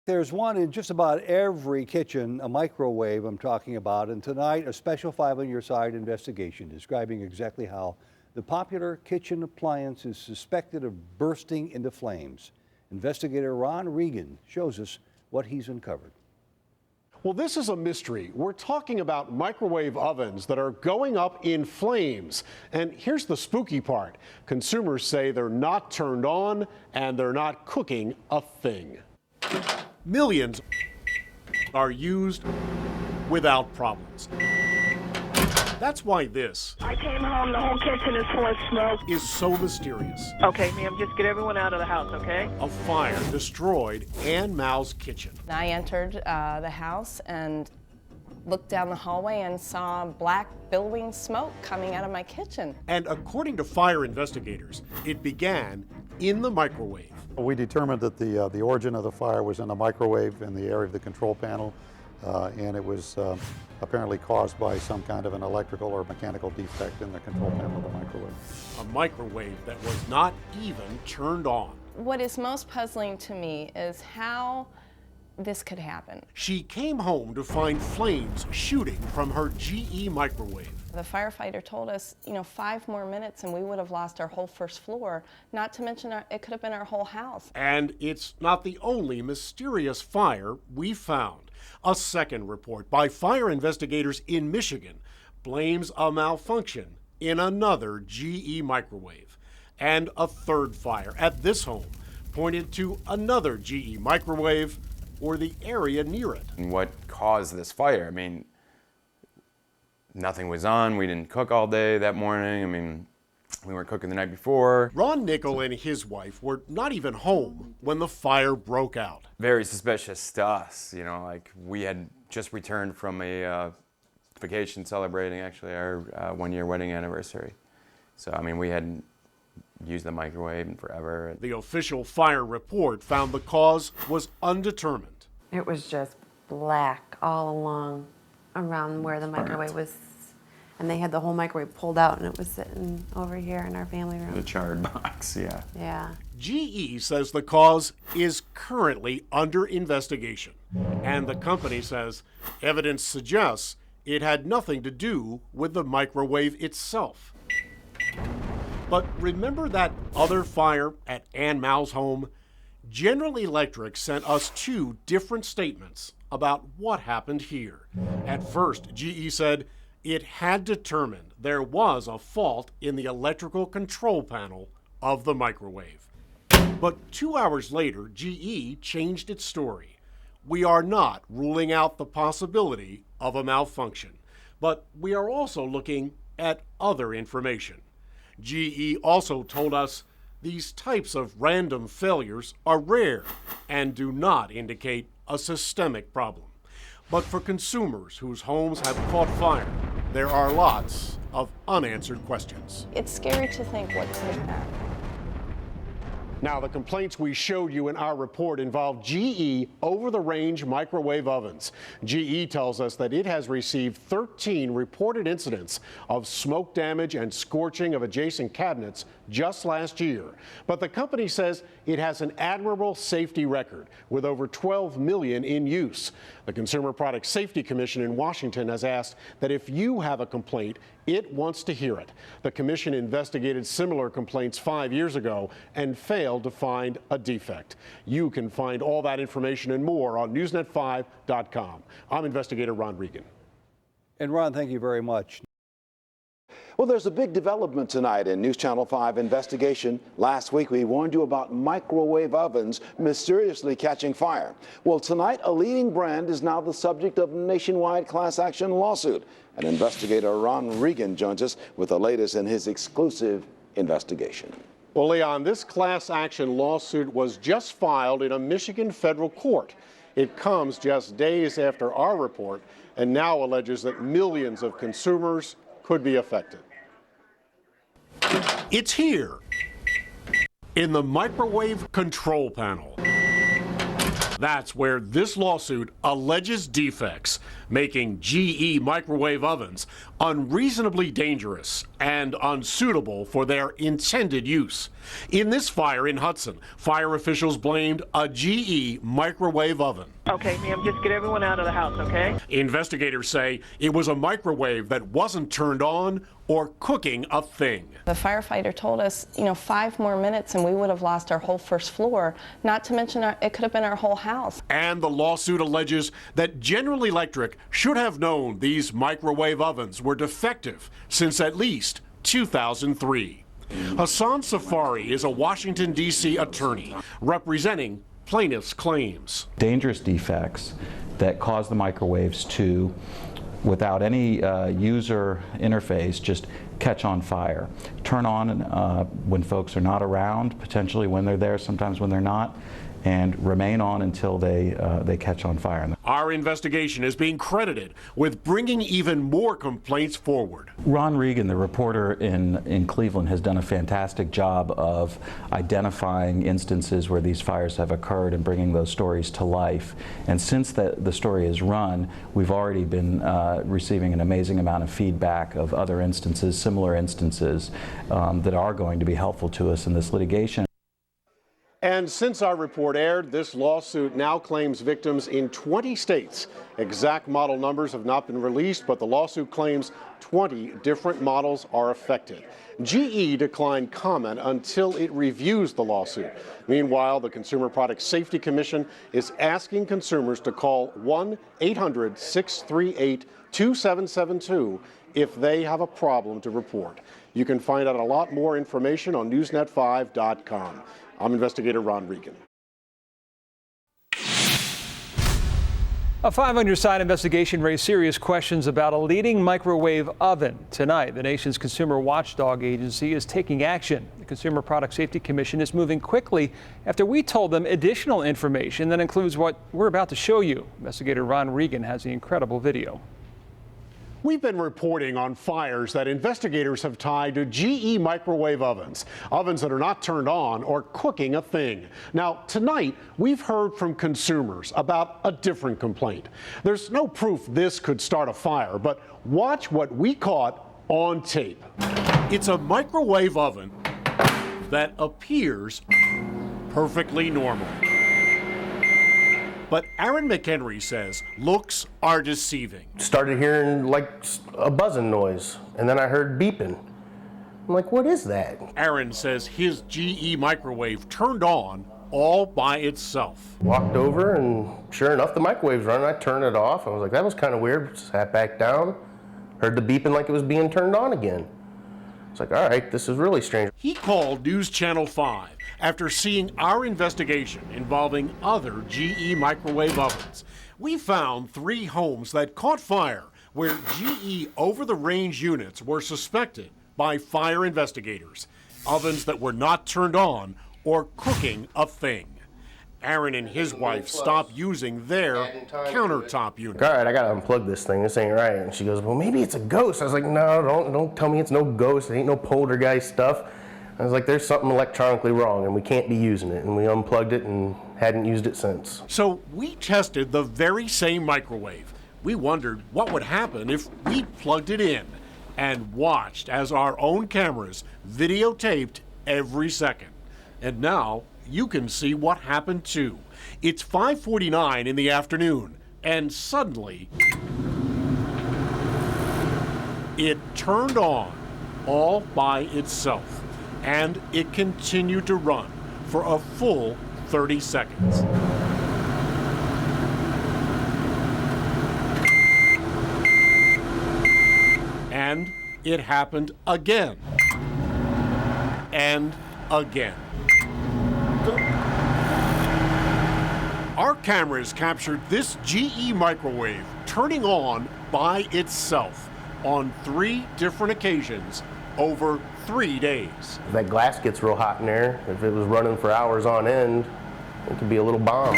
There's one in just about every kitchen, a microwave I'm talking about. And tonight, a special 5 on Your Side investigation describing exactly how the popular kitchen appliance is suspected of bursting into flames. Investigator Ron Regan shows us what he's uncovered. Well, this is a mystery. We're talking about microwave ovens that are going up in flames. And here's the spooky part. Consumers say they're not turned on and they're not cooking a thing. Millions are used without problems. That's why this I came home, the whole kitchen is full of smoke. is so mysterious. Okay, ma'am, just get everyone out of the house, okay? A fire destroyed Ann Mao's kitchen. I entered the house and looked down the hallway and saw black billowing smoke coming out of my kitchen. And according to fire investigators, it began in the microwave. We determined that the origin of the fire was in a microwave in the area of the control panel, and it was apparently caused by some kind of an electrical or mechanical defect in the control panel of the microwave. A microwave that was not even turned on. What is most puzzling to me is how this could happen. She came home to find flames shooting from her GE microwave. The firefighter told us, 5 more minutes and we would have lost our whole first floor, not to mention it could have been our whole house. And it's not the only mysterious fire we found. A second report by fire investigators in Michigan blames a malfunction in another GE microwave. And a third fire at this home pointed to another GE microwave or the area near it. And what caused this fire? I mean, nothing was on. We didn't cook all day that morning. I mean, we weren't cooking the night before. Ron Nickel and his wife were not even home when the fire broke out. Very suspicious to us, like we had just returned from a vacation celebrating actually our 1-year wedding anniversary. So, I mean, we hadn't used the microwave in forever. The official fire report found the cause was undetermined. It was just black all along around where the microwave was. And they had the whole microwave pulled out and it was sitting over here in our family room. The charred box, yeah. Yeah. GE says the cause is currently under investigation. And the company says evidence suggests it had nothing to do with the microwave itself. But remember that other fire at Ann Mao's home? General Electric sent us 2 different statements about what happened here. At first, GE said it had determined there was a fault in the electrical control panel of the microwave. But 2 hours later, GE changed its story. We are not ruling out the possibility of a malfunction, but we are also looking at other information. GE also told us these types of random failures are rare and do not indicate a systemic problem. But for consumers whose homes have caught fire, there are lots of unanswered questions. It's scary to think what could have happened. Now, the complaints we showed you in our report involve GE over-the-range microwave ovens. GE tells us that it has received 13 reported incidents of smoke damage and scorching of adjacent cabinets just last year. But the company says it has an admirable safety record with over 12 million in use. The Consumer Product Safety Commission in Washington has asked that if you have a complaint, it wants to hear it. The commission investigated similar complaints 5 years ago and failed to find a defect. You can find all that information and more on Newsnet5.com. I'm investigator Ron Regan. And Ron, thank you very much. Well, there's a big development tonight in News Channel 5 investigation. Last week, we warned you about microwave ovens mysteriously catching fire. Well, tonight, a leading brand is now the subject of a nationwide class action lawsuit. And investigator Ron Regan joins us with the latest in his exclusive investigation. Well, Leon, this class action lawsuit was just filed in a Michigan federal court. It comes just days after our report and now alleges that millions of consumers could be affected. It's here in the microwave control panel. That's where this lawsuit alleges defects, making GE microwave ovens unreasonably dangerous and unsuitable for their intended use. In this fire in Hudson, fire officials blamed a GE microwave oven. Okay, ma'am, just get everyone out of the house, okay? Investigators say it was a microwave that wasn't turned on or cooking a thing. The firefighter told us, 5 more minutes and we would have lost our whole first floor, not to mention it could have been our whole house. And the lawsuit alleges that General Electric should have known these microwave ovens were defective since at least 2003. Hassan Safari is a Washington, D.C. attorney representing plaintiffs' claims. Dangerous defects that cause the microwaves to, without any user interface, just catch on fire. Turn on when folks are not around, potentially when they're there, sometimes when they're not, and remain on until they catch on fire. Our investigation is being credited with bringing even more complaints forward. Ron Regan, the reporter in Cleveland, has done a fantastic job of identifying instances where these fires have occurred and bringing those stories to life. And since the story is run, we've already been receiving an amazing amount of feedback of other instances, similar instances, that are going to be helpful to us in this litigation. And since our report aired, this lawsuit now claims victims in 20 states. Exact model numbers have not been released, but the lawsuit claims 20 different models are affected. GE declined comment until it reviews the lawsuit. Meanwhile, the Consumer Product Safety Commission is asking consumers to call 1-800-638-2772 if they have a problem to report. You can find out a lot more information on newsnet5.com. I'm investigator Ron Regan. A 5 on Your Side investigation raised serious questions about a leading microwave oven. Tonight, the nation's consumer watchdog agency is taking action. The Consumer Product Safety Commission is moving quickly after we told them additional information that includes what we're about to show you. Investigator Ron Regan has the incredible video. We've been reporting on fires that investigators have tied to GE microwave ovens, ovens that are not turned on or cooking a thing. Now, tonight, we've heard from consumers about a different complaint. There's no proof this could start a fire, but watch what we caught on tape. It's a microwave oven that appears perfectly normal. But Aaron McHenry says looks are deceiving. Started hearing like a buzzing noise, and then I heard beeping. I'm like, what is that? Aaron says his GE microwave turned on all by itself. Walked over, and sure enough, the microwave's running. I turned it off. I was like, that was kind of weird. Sat back down, heard the beeping like it was being turned on again. It's like, all right, this is really strange. He called News Channel 5 after seeing our investigation involving other GE microwave ovens. We found 3 homes that caught fire where GE over-the-range units were suspected by fire investigators. Ovens that were not turned on or cooking a thing. Aaron and his wife stopped using their countertop unit. All right, I gotta unplug this thing. This ain't right. And she goes, well, maybe it's a ghost. I was like, no, don't tell me it's no ghost. It ain't no poltergeist stuff. I was like, there's something electronically wrong, and we can't be using it. And we unplugged it and hadn't used it since. So we tested the very same microwave. We wondered what would happen if we plugged it in and watched as our own cameras videotaped every second. And now you can see what happened too. It's 5:49 in the afternoon, and suddenly it turned on all by itself, and it continued to run for a full 30 seconds. And it happened again and again. Our cameras captured this GE microwave turning on by itself on 3 different occasions over 3 days. If that glass gets real hot in there, if it was running for hours on end, it could be a little bomb.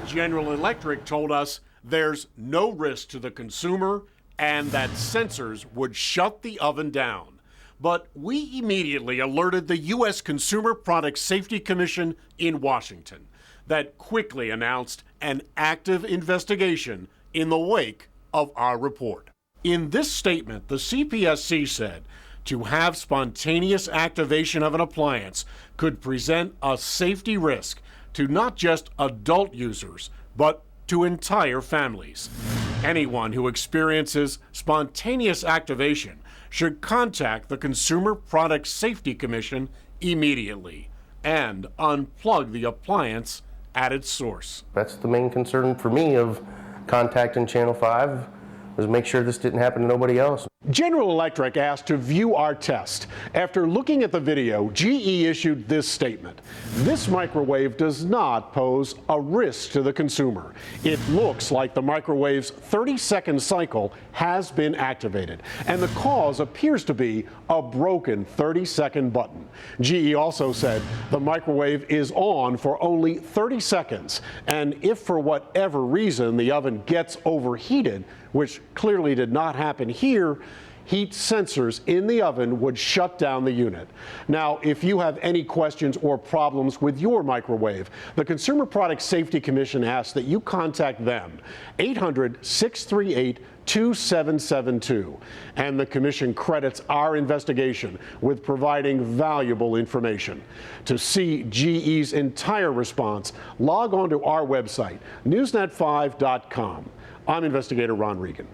General Electric told us there's no risk to the consumer and that sensors would shut the oven down. But we immediately alerted the U.S. Consumer Product Safety Commission in Washington. that quickly announced an active investigation in the wake of our report. In this statement, the CPSC said to have spontaneous activation of an appliance could present a safety risk to not just adult users, but to entire families. Anyone who experiences spontaneous activation should contact the Consumer Product Safety Commission immediately and unplug the appliance at its source. That's the main concern for me of contacting Channel 5, was make sure this didn't happen to nobody else. General Electric asked to view our test. After looking at the video, GE issued this statement. This microwave does not pose a risk to the consumer. It looks like the microwave's 30-second cycle has been activated, and the cause appears to be a broken 30-second button. GE also said the microwave is on for only 30 seconds, and if for whatever reason the oven gets overheated, which clearly did not happen here, heat sensors in the oven would shut down the unit. Now, if you have any questions or problems with your microwave, the Consumer Product Safety Commission asks that you contact them, 800-638-2772. And the Commission credits our investigation with providing valuable information. To see GE's entire response, log on to our website, newsnet5.com. I'm investigator Ron Regan.